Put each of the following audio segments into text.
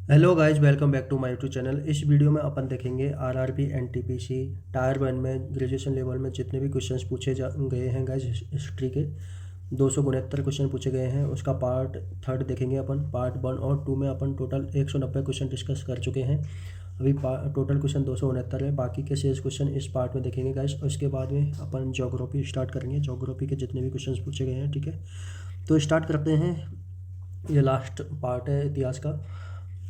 Hello guys, welcome back to my YouTube channel. इस video में अपन देखेंगे आरआरबी एनटीपीसी टायर वन में ग्रेजुएशन लेवल में जितने भी क्वेश्चंस पूछे जा गए हैं गाइज, हिस्ट्री के 269 क्वेश्चन पूछे गए हैं। उसका पार्ट थर्ड देखेंगे अपन। पार्ट वन और टू में अपन टोटल 190 क्वेश्चन डिस्कस कर चुके हैं। अभी टोटल क्वेश्चन 269 है। बाकी के शेष क्वेश्चन इस पार्ट में देखेंगे गाइज। उसके बाद में अपन ज्योग्राफी स्टार्ट करेंगे। ज्योग्राफी के जितने भी क्वेश्चन पूछे गए हैं, ठीक है, तो स्टार्ट करते हैं। ये लास्ट पार्ट है इतिहास का।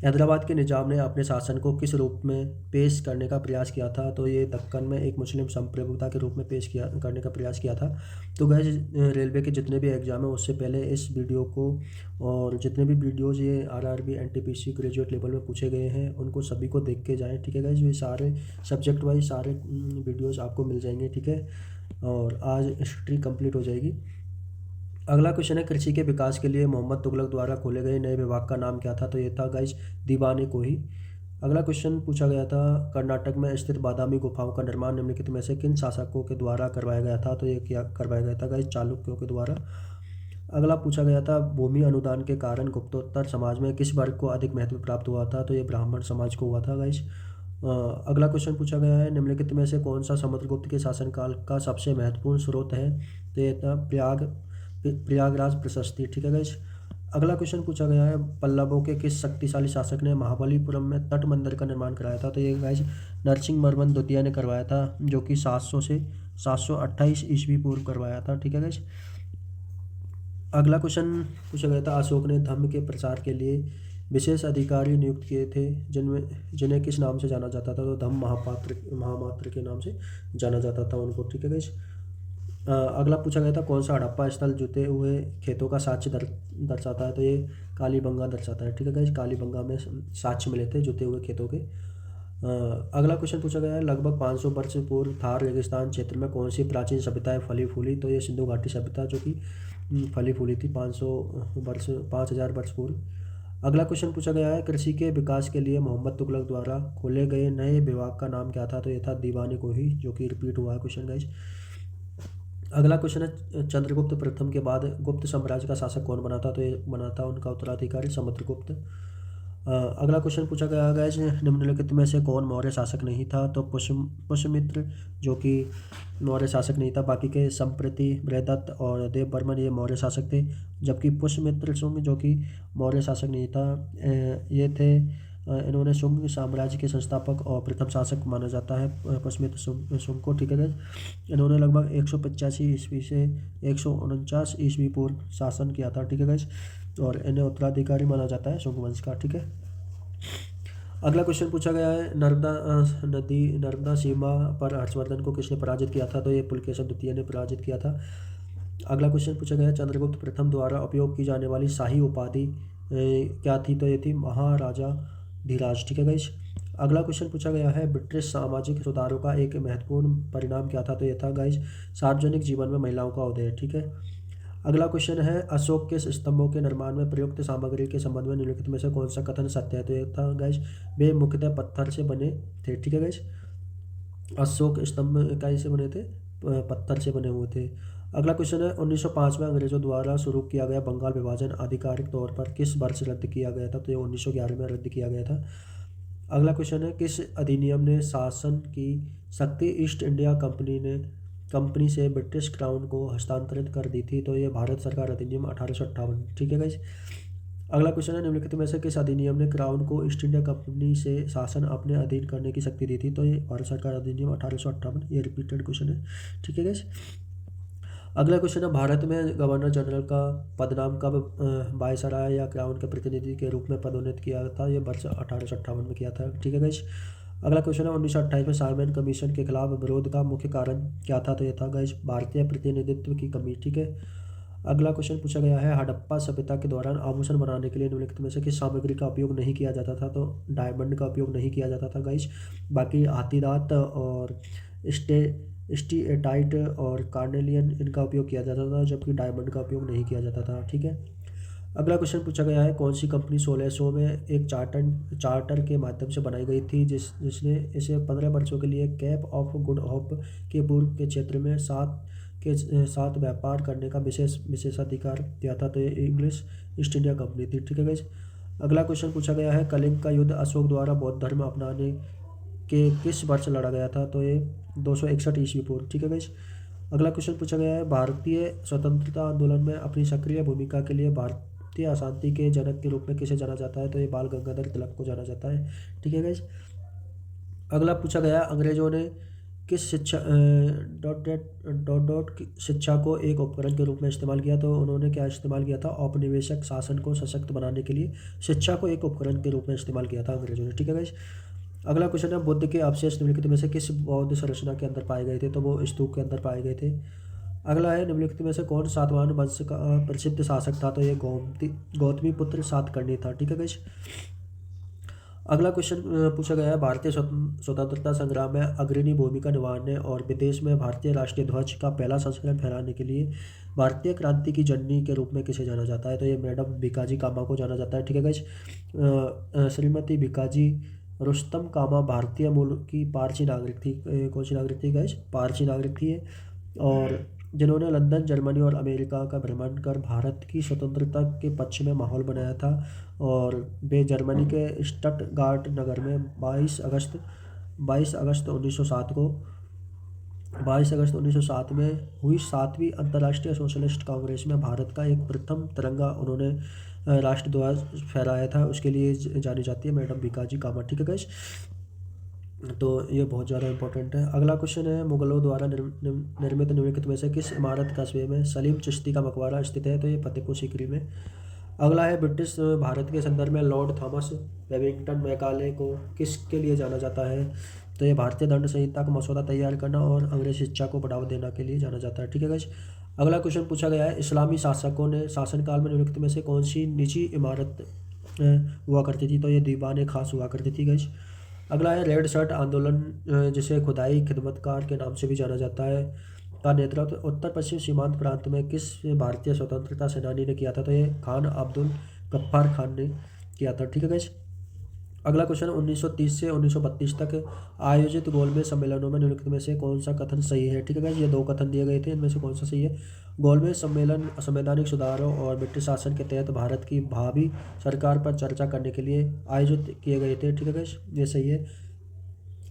हैदराबाद के निजाम ने अपने शासन को किस रूप में पेश करने का प्रयास किया था? तो ये दक्कन में एक मुस्लिम संप्रभुता के रूप में पेश किया करने का प्रयास किया था। तो गैस, रेलवे के जितने भी एग्जाम है उससे पहले इस वीडियो को और जितने भी वीडियोज़ ये आरआरबी एनटीपीसी ग्रेजुएट लेवल में पूछे गए हैं उनको सभी को देख के जाएँ, ठीक है गैस। ये सारे सब्जेक्ट वाइज सारे वीडियोज़ आपको मिल जाएंगे, ठीक है। और आज हिस्ट्री कंप्लीट हो जाएगी। अगला क्वेश्चन है, कृषि के विकास के लिए मोहम्मद तुगलक द्वारा खोले गए नए विभाग का नाम क्या था? तो ये था गाइस दीवाने कोही। अगला क्वेश्चन पूछा गया था, कर्नाटक में स्थित बादामी गुफाओं का निर्माण निम्नलिखित में से किन शासकों के द्वारा करवाया गया था? तो ये क्या करवाया गया था गाइस? चालुक्यों के द्वारा। अगला पूछा गया था, भूमि अनुदान के कारण गुप्तोत्तर समाज में किस वर्ग को अधिक महत्व प्राप्त हुआ था? तो ये ब्राह्मण समाज को हुआ था गाइस। अगला क्वेश्चन पूछा गया है, निम्नलिखित में से कौन सा समुद्रगुप्त के शासनकाल का सबसे महत्वपूर्ण स्रोत है? तो ये था प्रयागराज प्रशस्ति, ठीक है गाइस। अगला क्वेश्चन पूछा गया है, पल्लवों के किस शक्तिशाली शासक ने महाबलीपुरम में तट मंदिर का निर्माण कराया था? तो ये गाइस नरसिंहवर्मन द्वितीय ने करवाया था, जो कि 700 से 728 ईस्वी पूर्व करवाया था, ठीक है गाइस। अगला क्वेश्चन पूछा गया था, अशोक ने धम्म के प्रचार के लिए विशेष अधिकारी नियुक्त किए थे जिनमें जिन्हें किस नाम से जाना जाता था? तो धम्म महापात्र के नाम से जाना जाता था उनको, ठीक है गाइस। अगला पूछा गया था, कौन सा हड़प्पा स्थल जुते हुए खेतों का साक्ष्य दर्शाता है? तो ये कालीबंगा दर्शाता है, ठीक है गाइस। कालीबंगा में साक्ष्य मिले थे जुते हुए खेतों के। अगला क्वेश्चन पूछा गया है, लगभग 500 वर्ष पूर्व थार रेगिस्तान क्षेत्र में कौन सी प्राचीन सभ्यताएं फली फूली? तो ये सिंधु घाटी सभ्यता, जो कि फली फूली थी 5,000 वर्ष पूर्व। अगला क्वेश्चन पूछा गया है, कृषि के विकास के लिए मोहम्मद तुगलक द्वारा खोले गए नए विभाग का नाम क्या था? तो ये था दीवाने कोही, जो कि रिपीट हुआ है क्वेश्चन गाइस। अगला क्वेश्चन है, चंद्रगुप्त प्रथम के बाद गुप्त साम्राज्य का शासक कौन बना था? तो ये बना था उनका उत्तराधिकारी समुद्रगुप्त। अगला क्वेश्चन पूछा गया है, निम्नलिखित में से कौन मौर्य शासक नहीं था? तो पुष्यमित्र, जो कि मौर्य शासक नहीं था। बाकी के संप्रति, बृहदत्त और देववर्मन ये मौर्य शासक थे, जबकि पुष्यमित्र शुंग, जो कि मौर्य शासक नहीं था, ये थे। इन्होंने शुंग साम्राज्य के संस्थापक और प्रथम शासक माना जाता है पुष्यमित्र शुंग को, ठीक है गाइस। इन्होंने लगभग 185 ईस्वी से 149 ईस्वी पूर्व शासन किया था, ठीक है गाइस। और इन्हें उत्तराधिकारी माना जाता है शुंग वंश का, ठीक है। अगला क्वेश्चन पूछा गया है, नर्मदा सीमा पर हर्षवर्धन को किसने पराजित किया था? तो ये पुलकेशिन द्वितीय ने पराजित किया था। अगला क्वेश्चन पूछा गया है, चंद्रगुप्त प्रथम द्वारा उपयोग की जाने वाली शाही उपाधि क्या थी? तो ये थी महाराजा धीराज, ठीक है गाइस। अगला क्वेश्चन पूछा गया है, ब्रिटिश सामाजिक सुधारों का एक महत्वपूर्ण परिणाम क्या था? तो ये था गाइस सार्वजनिक जीवन में महिलाओं का उदय, ठीक है। अगला क्वेश्चन है, अशोक के स्तंभों के निर्माण में प्रयुक्त सामग्री के संबंध में निम्नलिखित में से कौन सा कथन सत्य है? तो ये था गाइस, वे मुख्यतः पत्थर से बने थे, ठीक है गाइस। अशोक स्तंभ कैसे बने थे? पत्थर से बने हुए थे। अगला क्वेश्चन है, 1905 में अंग्रेजों द्वारा शुरू किया गया बंगाल विभाजन आधिकारिक तौर पर किस वर्ष रद्द किया गया था? तो ये 1911 में रद्द किया गया था। अगला क्वेश्चन है, किस अधिनियम ने शासन की शक्ति ईस्ट इंडिया कंपनी से ब्रिटिश क्राउन को हस्तांतरित कर दी थी? तो ये भारत सरकार अधिनियम 1858, ठीक है गाइस। अगला क्वेश्चन है, निम्नलिखित में से किस अधिनियम ने क्राउन को ईस्ट इंडिया कंपनी से शासन अपने अधीन करने की शक्ति दी थी? तो ये भारत सरकार अधिनियम 1858, ये रिपीटेड क्वेश्चन है, ठीक है गाइस। अगला क्वेश्चन है, भारत में गवर्नर जनरल का पदनाम कब वायसराय या क्राउन के प्रतिनिधि के रूप में पदोन्नत किया था? ये वर्ष 1858 में किया था, ठीक है गाइस। अगला क्वेश्चन है, 1928 में साइमन कमीशन के खिलाफ विरोध का मुख्य कारण क्या था? तो ये था गाइस भारतीय प्रतिनिधित्व की कमी, ठीक है। अगला क्वेश्चन पूछा गया है, हड़प्पा सभ्यता के दौरान आभूषण बनाने के लिए निम्नलिखित में से किस सामग्री का उपयोग नहीं किया जाता था? तो डायमंड का उपयोग नहीं किया जाता था गाइस। बाकी हाथीदांत और स्टे स्टीएटाइट और कार्नेलियन इनका उपयोग किया जाता था, जबकि डायमंड का उपयोग नहीं किया जाता था, ठीक है। अगला क्वेश्चन पूछा गया है, कौन सी कंपनी 1600 में एक चार्टर के माध्यम से बनाई गई थी जिसने इसे 15 वर्षों के लिए कैप ऑफ गुड होप के पूर्व के क्षेत्र में साथ व्यापार करने का विशेषाधिकार दिया था? तो ये इंग्लिश ईस्ट इंडिया कंपनी थी, ठीक है गाइस। अगला क्वेश्चन पूछा गया है, कलिंग का युद्ध अशोक द्वारा बौद्ध धर्म अपनाने के किस वर्ष लड़ा गया था? तो ये 261 ईस्वी पूर्व। ठीक है गाइस। अगला क्वेश्चन पूछा गया है, भारतीय स्वतंत्रता आंदोलन में अपनी सक्रिय भूमिका के लिए भारतीय अशांति के जनक के रूप में किसे जाना जाता है? तो ये बाल गंगाधर तिलक को जाना जाता है। ठीक है गाइस। अगला पूछा गया, अंग्रेजों ने किस शिक्षा डॉट डॉट डॉट शिक्षा को एक उपकरण के रूप में इस्तेमाल किया? तो उन्होंने क्या इस्तेमाल किया था? औपनिवेशिक शासन को सशक्त बनाने के लिए शिक्षा को एक उपकरण के रूप में इस्तेमाल किया था अंग्रेजों ने। ठीक है गाइस। अगला क्वेश्चन है, बुद्ध के अवशेष निम्नलिखित में से किस बौद्ध संरचना के अंदर पाए गए थे? तो वो स्तूप के अंदर पाए गए थे। अगला है, निम्नलिखित में से कौन सातवाहन वंश का प्रसिद्ध शासक था? तो ये गौतमी पुत्र सातकर्णी था। ठीक है गाइस। अगला क्वेश्चन पूछा गया है, भारतीय स्वतंत्रता संग्राम में अग्रणी भूमिका निभाने और विदेश में भारतीय राष्ट्रीय ध्वज का पहला संस्करण फहराने के लिए भारतीय क्रांति की जननी के रूप में किसे जाना जाता है? तो ये मैडम भिकाजी कामा को जाना जाता है। ठीक है गाइस। श्रीमती भिकाजी रुस्तम कामा भारतीय मूल की पारसी नागरिक थी। कौन सी नागरिक थी गाइस? पारसी नागरिक थी ये। और जिन्होंने लंदन, जर्मनी और अमेरिका का भ्रमण कर भारत की स्वतंत्रता के पक्ष में माहौल बनाया था। और वे जर्मनी के स्टटगार्ट नगर में 22 अगस्त 1907 में हुई 7वीं अंतर्राष्ट्रीय सोशलिस्ट कांग्रेस में भारत का एक प्रथम तिरंगा उन्होंने राष्ट्रध्वज फहराया था। उसके लिए जानी जाती है मैडम भिकाजी कामा। ठीक है गाइस। तो ये बहुत ज़्यादा इंपॉर्टेंट है। अगला क्वेश्चन है, मुगलों द्वारा निर्मित निम्नलिखित में से किस इमारत कस्बे में सलीम चिश्ती का मकबरा स्थित है? तो ये फतेहपुर सीकरी में। अगला है, ब्रिटिश भारत के संदर्भ में लॉर्ड थॉमस वेलिंगटन मैकाले को किसके लिए जाना जाता है? तो ये भारतीय दंड संहिता का मसौदा तैयार करना और अंग्रेज शिक्षा को बढ़ावा देने के लिए जाना जाता है। ठीक है गाइस। अगला क्वेश्चन पूछा गया है, इस्लामी शासकों ने शासनकाल में निम्नलिखित में से कौन सी निजी इमारत हुआ करती थी? तो ये दीवान खास हुआ करती थी गाइस। अगला है, रेड शर्ट आंदोलन जिसे खुदाई खिदमतकार के नाम से भी जाना जाता है का नेतृत्व उत्तर पश्चिम सीमांत प्रांत में किस भारतीय स्वतंत्रता सेनानी ने किया था? तो ये खान अब्दुल गफ्फार खान ने किया था। ठीक है गाइस। अगला क्वेश्चन, 1930 से 1932 तक आयोजित गोलमेज सम्मेलनों में निम्नलिखित में से कौन सा कथन सही है? ठीक है गाइस। ये 2 कथन दिए गए थे, इनमें से कौन सा सही है? गोलमेज सम्मेलन संवैधानिक सुधारों और ब्रिटिश शासन के तहत भारत की भावी सरकार पर चर्चा करने के लिए आयोजित किए गए थे। ठीक है गाइस, ये सही है।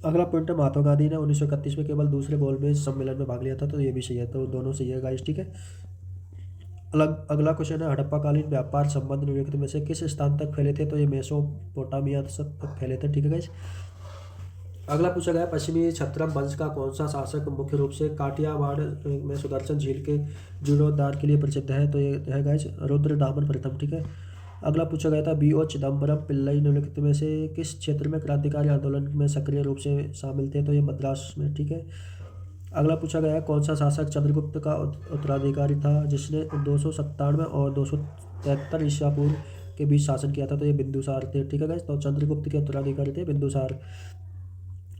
अगला पॉइंट है, महात्मा गांधी ने 1931 में केवल दूसरे गोलमेज सम्मेलन में भाग लिया था। तो ये भी सही है। तो दोनों सही है गाइस। ठीक है। अगला क्वेश्चन है, हड़प्पाकालीन व्यापार संबंध निम्नलिखित में से किस स्थान तक फैले थे? तो ये मेसोपोटामिया तक फैले थे। ठीक है गाइस। अगला पूछा गया, पश्चिमी क्षत्रप वंश का कौन सा शासक मुख्य रूप से काठियावाड़ में सुदर्शन झील के जीर्णोद्धार के लिए प्रसिद्ध है? तो ये है गाइस रुद्रदामन प्रथम। ठीक है। अगला पूछा गया था, B.O. चिदम्बरम पिल्लई निम्नलिखित में से किस क्षेत्र में क्रांतिकारी आंदोलन में सक्रिय रूप से शामिल थे? तो ये मद्रास में। ठीक है। अगला पूछा गया है, कौन सा शासक चंद्रगुप्त का उत्तराधिकारी था जिसने 297 और 273 ईसा पूर्व के बीच शासन किया था? तो ये बिंदुसार थे। ठीक है गाइस। तो चंद्रगुप्त के उत्तराधिकारी थे बिंदुसार।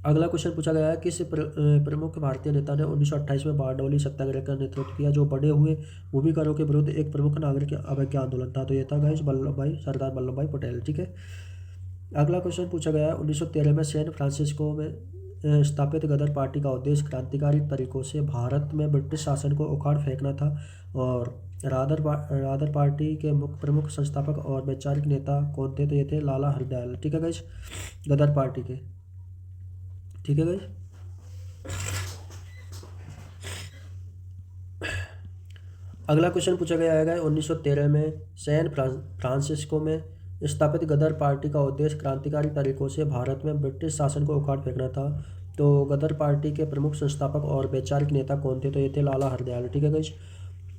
अगला क्वेश्चन पूछा गया है, किस प्रमुख भारतीय नेता ने 1928 में बारडोली सत्याग्रह का नेतृत्व किया जो बढ़े हुए भूमि करों के विरुद्ध एक प्रमुख नागरिक अवज्ञा आंदोलन था? तो ये था गाइस सरदार वल्लभ भाई पटेल। ठीक है। अगला क्वेश्चन पूछा गया है, 1913 में सैन फ्रांसिस्को में स्थापित गदर पार्टी का उद्देश्य क्रांतिकारी तरीकों से भारत में ब्रिटिश शासन को उखाड़ फेंकना था। और रादर पार्टी के मुख्य प्रमुख संस्थापक और वैचारिक नेता कौन थे? तो ये थे लाला हरदयाल। ठीक है गाइस, गदर पार्टी के। ठीक है गाइस। अगला क्वेश्चन पूछा गया है, 1913 में सैन फ्रांसिस्को में स्थापित गदर पार्टी का उद्देश्य क्रांतिकारी तरीकों से भारत में ब्रिटिश शासन को उखाड़ फेंकना था। तो गदर पार्टी के प्रमुख संस्थापक और वैचारिक नेता कौन थे? तो ये थे लाला हरदयाल। ठीक है गाइस।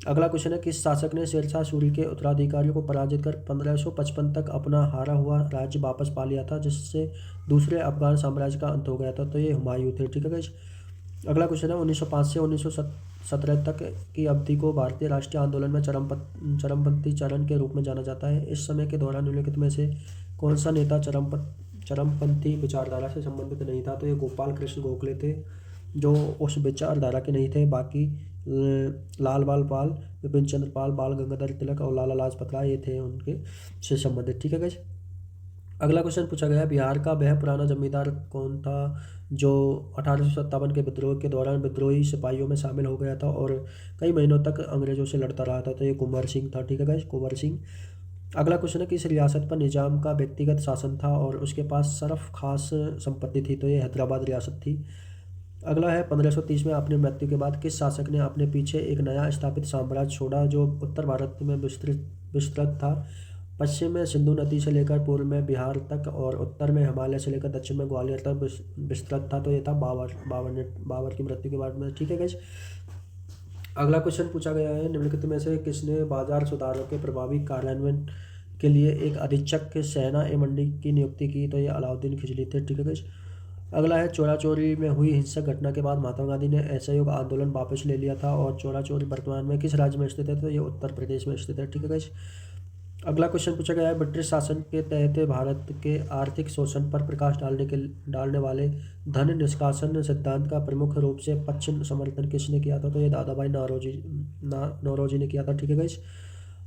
अगला क्वेश्चन है, किस शासक ने शेरशाह सूरी के उत्तराधिकारियों को पराजित कर 1555 तक अपना हारा हुआ राज्य वापस पा लिया था, जिससे दूसरे अफगान साम्राज्य का अंत हो गया था? तो ये हुमायूं थे। ठीक है गाइस। अगला क्वेश्चन है, 1905 से 1917 तक की अवधि को भारतीय राष्ट्रीय आंदोलन में चरमपंथी चरण के रूप में जाना जाता है। इस समय के दौरान निम्नलिखित में से कौन सा नेता चरमपंथी विचारधारा से संबंधित नहीं था? तो ये गोपाल कृष्ण गोखले थे, जो उस विचारधारा के नहीं थे। बाकी लाल बाल पाल, विपिन चंद्र पाल, बाल गंगाधर तिलक और लाला लाजपत राय ये थे उनके से संबंधित। ठीक है गाइस। अगला क्वेश्चन पूछा गया, बिहार का वह पुराना जमींदार कौन था जो 1857 के विद्रोह के दौरान विद्रोही सिपाहियों में शामिल हो गया था और कई महीनों तक अंग्रेजों से लड़ता रहा था? तो ये कुंवर सिंह था। ठीक है गाइस, कुंवर सिंह। अगला क्वेश्चन है कि इस रियासत पर निजाम का व्यक्तिगत शासन था और उसके पास सरफ खास संपत्ति थी, तो ये हैदराबाद रियासत थी। अगला है 1530 में अपनी मृत्यु के बाद किस शासक ने अपने पीछे एक नया स्थापित साम्राज्य छोड़ा जो उत्तर भारत में विस्तृत विस्तृत था। पश्चिम में सिंधु नदी से लेकर पूर्व में बिहार तक और उत्तर में हिमालय से लेकर दक्षिण में ग्वालियर तक विस्तृत था, तो ये था बाबर। बाबर की मृत्यु के बाद में। ठीक है गाइस। अगला क्वेश्चन पूछा गया है, निम्नलिखित में से किसने बाजार सुधारों के प्रभावी कार्यान्वयन के लिए एक अधीक्षक के सेना ए मंडी की नियुक्ति की, तो ये अलाउद्दीन खिलजी थे। ठीक है गाइस। अगला है चोरा चोरी में हुई हिंसक घटना के बाद महात्मा गांधी ने असहयोग आंदोलन वापस ले लिया था और चोरा चोरी वर्तमान में किस राज्य में स्थित है, तो ये उत्तर प्रदेश में स्थित है। ठीक है गाइस। अगला क्वेश्चन पूछा गया है, ब्रिटिश शासन के तहत भारत के आर्थिक शोषण पर प्रकाश डालने वाले धन निष्कासन सिद्धांत का प्रमुख रूप से पश्चिम समर्थन किसने किया था, तो ये दादा भाई नौरोजी ने किया था। ठीक है गाइस।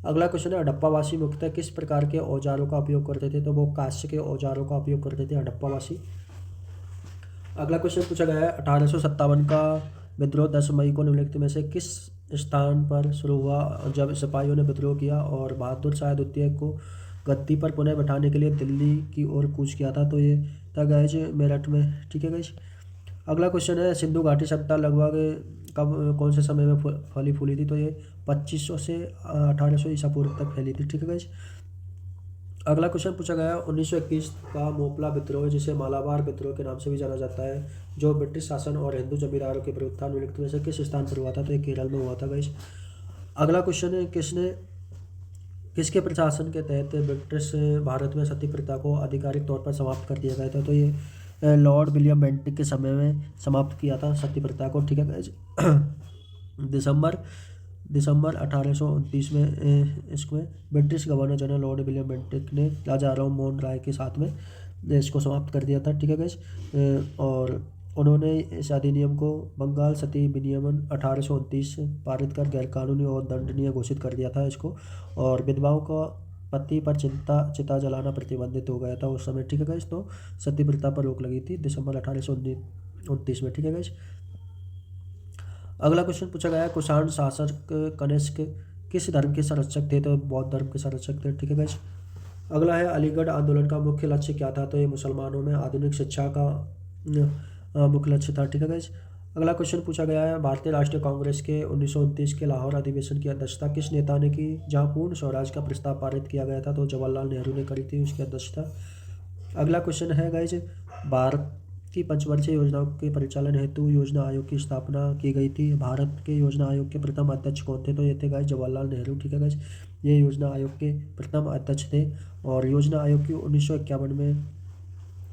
अगला क्वेश्चन है, हड़प्पावासी मुख्यतः किस प्रकार के औजारों का उपयोग करते थे, तो वो कांस्य के औजारों का उपयोग करते थे हड़प्पावासी। अगला क्वेश्चन पूछा गया है, 1857 का विद्रोह 10 मई को निम्नलिखित में से किस स्थान पर शुरू हुआ जब सिपाहियों ने विद्रोह किया और बहादुर शाह द्वितीय को गद्दी पर पुनः बैठाने के लिए दिल्ली की ओर कूच किया था, तो ये था गाइस मेरठ में। ठीक है गाइस। अगला क्वेश्चन है, सिंधु घाटी सभ्यता लगभग कब कौन से समय में फली फूली थी, तो ये 2500 से 1800 ईसा पूर्व तक फैली थी। ठीक है गाइस। अगला क्वेश्चन पूछा गया 1921 का मोपला विद्रोह जिसे मालाबार विद्रोह के नाम से भी जाना जाता है जो ब्रिटिश शासन और हिंदू जमींदारों के विरुद्ध था, निम्नलिखित में से किस स्थान पर हुआ था, तो ये केरल में हुआ था गाइस। अगला क्वेश्चन है, किसके प्रशासन के तहत ब्रिटिश भारत में सती प्रथा को आधिकारिक तौर पर समाप्त कर दिया गया था, तो ये लॉर्ड विलियम बेंटिक के समय में समाप्त किया था सती प्रथा को। ठीक है गाइस। दिसंबर 1829 में इसमें British governor general Lord William Bentinck ने राजा राममोहन राय के साथ में इसको समाप्त कर दिया था। ठीक है गाइस। और उन्होंने इस अधिनियम को बंगाल सती विनियमन 1829 पारित कर गैरकानूनी और दंडनीय घोषित कर दिया था इसको, और विधवाओं का पति पर चिता जलाना प्रतिबंधित हो गया था उस समय। ठीक है गाइस। तो सती प्रथा पर रोक लगी थी दिसंबर 1829 में। ठीक है गाइस। अगला क्वेश्चन पूछा गया है, कुषाण शासक कनिष्क किस धर्म के संरक्षक थे, तो बौद्ध धर्म के संरक्षक थे। ठीक है गाइस। अगला है, अलीगढ़ आंदोलन का मुख्य लक्ष्य क्या था, तो ये मुसलमानों में आधुनिक शिक्षा का मुख्य लक्ष्य था। ठीक है गाइस। अगला क्वेश्चन पूछा गया है, भारतीय राष्ट्रीय कांग्रेस के 1929 के लाहौर अधिवेशन की अध्यक्षता किस नेता ने की जहां पूर्ण स्वराज का प्रस्ताव पारित किया गया था, तो जवाहरलाल नेहरू ने करी थी उसकी अध्यक्षता। अगला क्वेश्चन है गाइस, भारत की पंचवर्षीय योजनाओं के परिचालन हेतु योजना आयोग की स्थापना की गई थी। भारत के योजना आयोग के प्रथम अध्यक्ष कौन थे, तो ये थे गाइस जवाहरलाल नेहरू। ठीक है गाइस। ये योजना आयोग के प्रथम अध्यक्ष थे और योजना आयोग की 1951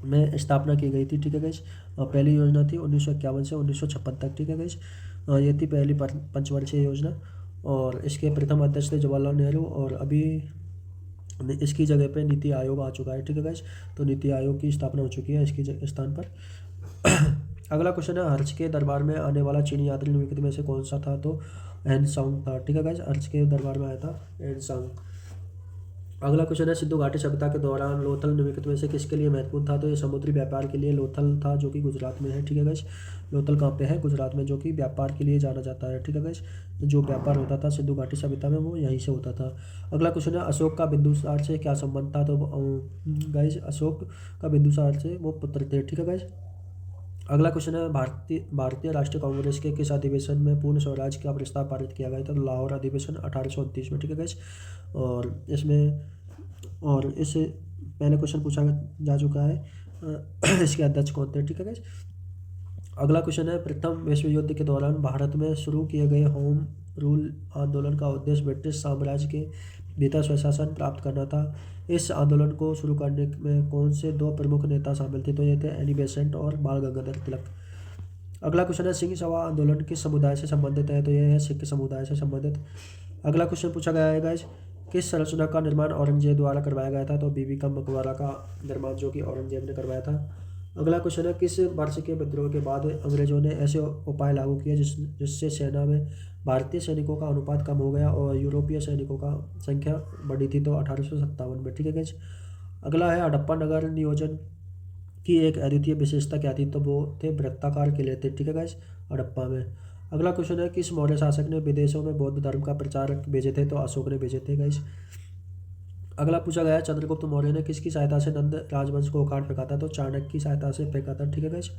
में स्थापना की गई थी। ठीक है गाइस। पहली योजना थी 1951 से 1956 तक। ठीक है गाइस। ये थी पहली पंचवर्षीय योजना और इसके प्रथम अध्यक्ष थे जवाहरलाल नेहरू और अभी इसकी जगह पे नीति आयोग आ चुका है। ठीक है गाइस। तो नीति आयोग की स्थापना हो चुकी है इसकी स्थान पर। अगला क्वेश्चन है, हर्ष के दरबार में आने वाला चीनी यात्री निम्नलिखित में से कौन सा था, तो एनसांग था। ठीक है गाइस। हर्ष के दरबार में आया था एनसांग। अगला क्वेश्चन है, सिंधु घाटी सभ्यता के दौरान लोथल निम्नलिखित में से किसके लिए महत्वपूर्ण था, तो ये समुद्री व्यापार के लिए लोथल था जो कि गुजरात में है। ठीक है गाइस। लोथल कहाँ पे है, गुजरात में, जो कि व्यापार के लिए जाना जाता है। ठीक है गाइस। जो व्यापार होता था सिंधु घाटी सभ्यता में वो यहीं से होता था। अगला क्वेश्चन है, अशोक का बिंदुसार से क्या संबंध था, तो गाइस अशोक का बिंदुसार से वो पुत्र थे। ठीक है गाइस। अगला क्वेश्चन है, भारतीय राष्ट्रीय कांग्रेस के किस अधिवेशन में पूर्ण स्वराज का प्रस्ताव पारित किया गया था, तो लाहौर अधिवेशन 1829 में। ठीक है गाइस। और इस पहले क्वेश्चन पूछा जा चुका है इसके अध्यक्ष कौन थे। ठीक है गाइस। अगला क्वेश्चन है, प्रथम विश्व युद्ध के दौरान भारत में शुरू किए गए होम रूल आंदोलन का उद्देश्य ब्रिटिश साम्राज्य के भीतर स्वशासन प्राप्त करना था। इस आंदोलन को शुरू करने में कौन से दो प्रमुख नेता शामिल थे, तो ये थे एनी बेसेंट और बाल गंगाधर तिलक। अगला क्वेश्चन है, सिंह सभा आंदोलन किस समुदाय से संबंधित है, तो यह है सिख समुदाय से संबंधित। अगला क्वेश्चन पूछा गया है गाइस, किस संरचना का निर्माण औरंगजेब द्वारा करवाया गया था, तो बीबी का मकबरा का निर्माण जो कि औरंगजेब ने करवाया था। अगला क्वेश्चन है, किस वर्ष के विद्रोह के बाद अंग्रेजों ने ऐसे उपाय लागू किए जिससे सेना में भारतीय सैनिकों का अनुपात कम हो गया और यूरोपीय सैनिकों का संख्या बढ़ी थी, तो 1857 में। ठीक है गाइस। अगला है, हड़प्पा नगर नियोजन की एक अद्वितीय विशेषता क्या थी, तो वो थे वृत्ताकार किले थे। ठीक है गाइस। हड़प्पा में। अगला क्वेश्चन है, किस मौर्य शासक ने विदेशों में बौद्ध धर्म का प्रचारक भेजे थे, तो अशोक ने भेजे थे गाइस। अगला पूछा गया है, चंद्रगुप्त मौर्य ने किसकी सहायता से नंद राजवंश को उखाड़ फेंका था? तो चाणक्य की सहायता से फेंका था। ठीक है गाइस।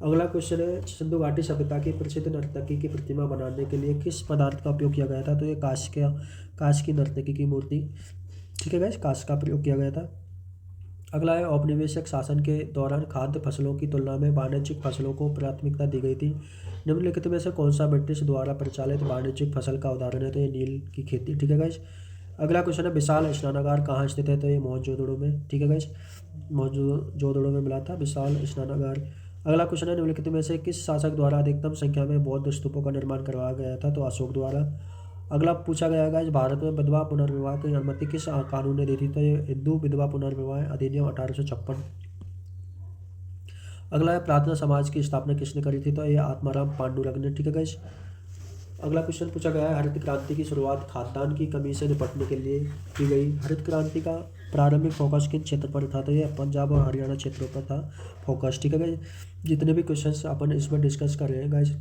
अगला क्वेश्चन है, सिंधु घाटी सभ्यता की प्रसिद्ध नर्तकी की प्रतिमा बनाने के लिए किस पदार्थ का उपयोग किया गया था? तो ये कांच की नर्तकी की मूर्ति। ठीक है गाइस, कांच का प्रयोग किया गया था। अगला है, औपनिवेशिक शासन के दौरान खाद्य फसलों की तुलना में वाणिज्यिक फसलों को प्राथमिकता दी गई थी। निम्नलिखित में से कौन सा ब्रिटिश द्वारा प्रचालित वाणिज्यिक फसल का उदाहरण है? तो ये नील की खेती। ठीक है गाइस। अगला क्वेश्चन है, विशाल स्नानागार कहाँ स्थित है? तो ये मोहनजोदड़ो में। ठीक है गाइस, मोहनजोदड़ो में मिला था विशाल स्नानागार। अगला क्वेश्चन है, निम्नलिखित में से किस शासक द्वारा अधिकतम संख्या में बौद्ध स्तूपों का निर्माण करवाया गया था? तो अशोक द्वारा। अगला पूछा गया है, भारत में विधवा पुनर्विवाह की अनुमति किस कानून ने दी थी? तो ये हिंदू विधवा पुनर्विवाह अधिनियम 1856। अगला है, प्रार्थना समाज की स्थापना किसने करी थी? तो ये आत्माराम पांडुरंग ने। ठीक है गाइस। अगला क्वेश्चन पूछा गया है, हरित क्रांति की शुरुआत खाद्यान्न की कमी से निपटने के लिए की गई। हरित क्रांति का प्रारंभिक फोकस किन क्षेत्र पर था? तो ये पंजाब और हरियाणा क्षेत्रों पर था फोकस। ठीक है गाइस। जितने भी क्वेश्चंस अपन इसमें डिस्कस कर रहे हैं गाइस,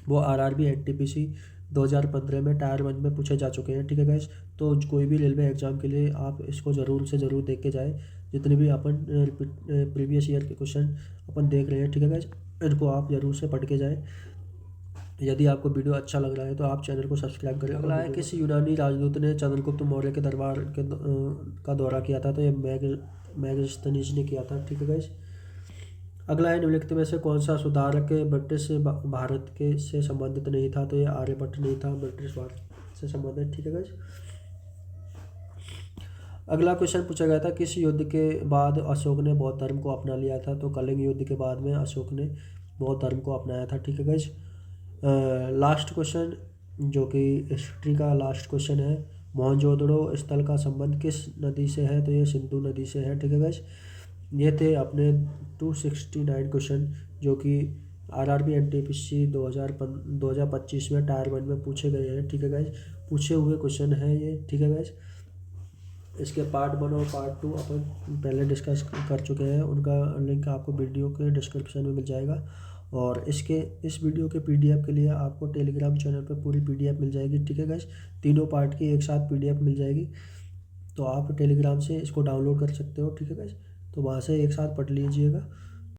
वो आरआरबी एनटीपीसी 2015 में टायर 1 में पूछे जा चुके हैं। ठीक है गाइस। तो कोई भी रेलवे एग्जाम के लिए आप इसको ज़रूर से ज़रूर देख के जाए। जितने भी अपन प्रीवियस ईयर के क्वेश्चन अपन देख रहे हैं, ठीक है गाइस, इनको आप ज़रूर से पढ़ के जाए। यदि आपको वीडियो अच्छा लग रहा है तो आप चैनल को सब्सक्राइब करें। अगला है, किस यूनानी राजदूत ने चंद्रगुप्त मौर्य के दरबार का दौरा किया था? तो ये मैगस्थनीज ने किया था। ठीक है गाइस। अगला है, निम्नलिखित में से कौन सा सुधारक ब्रिटिश भारत के से संबंधित नहीं था? तो ये आर्यभट्ट नहीं था ब्रिटिश भारत से संबंधित। ठीक है गाइस। अगला क्वेश्चन पूछा गया था, किस युद्ध के बाद अशोक ने बौद्ध धर्म को अपना लिया था? तो कलिंग युद्ध के बाद में अशोक ने बौद्ध धर्म को अपनाया था। ठीक है गाइस। लास्ट क्वेश्चन, जो कि हिस्ट्री का लास्ट क्वेश्चन है, मोहनजोदड़ो स्थल का संबंध किस नदी से है? तो ये सिंधु नदी से है। ठीक है गाइस। ये थे अपने 269 क्वेश्चन, जो कि आरआरबी एनटीपीसी 2025 में टायर 1 में पूछे गए हैं। ठीक है गाइस, पूछे हुए क्वेश्चन है ये। ठीक है गाइस। इसके पार्ट 1 और पार्ट 2 अपन पहले डिस्कस कर चुके हैं, उनका लिंक आपको वीडियो के डिस्क्रिप्शन में मिल जाएगा। और इस वीडियो के पीडीएफ के लिए आपको टेलीग्राम चैनल पर पूरी पीडीएफ मिल जाएगी। ठीक है गाइस, तीनों पार्ट की एक साथ पीडीएफ मिल जाएगी, तो आप टेलीग्राम से इसको डाउनलोड कर सकते हो। ठीक है गाइस, तो वहाँ से एक साथ पढ़ लीजिएगा।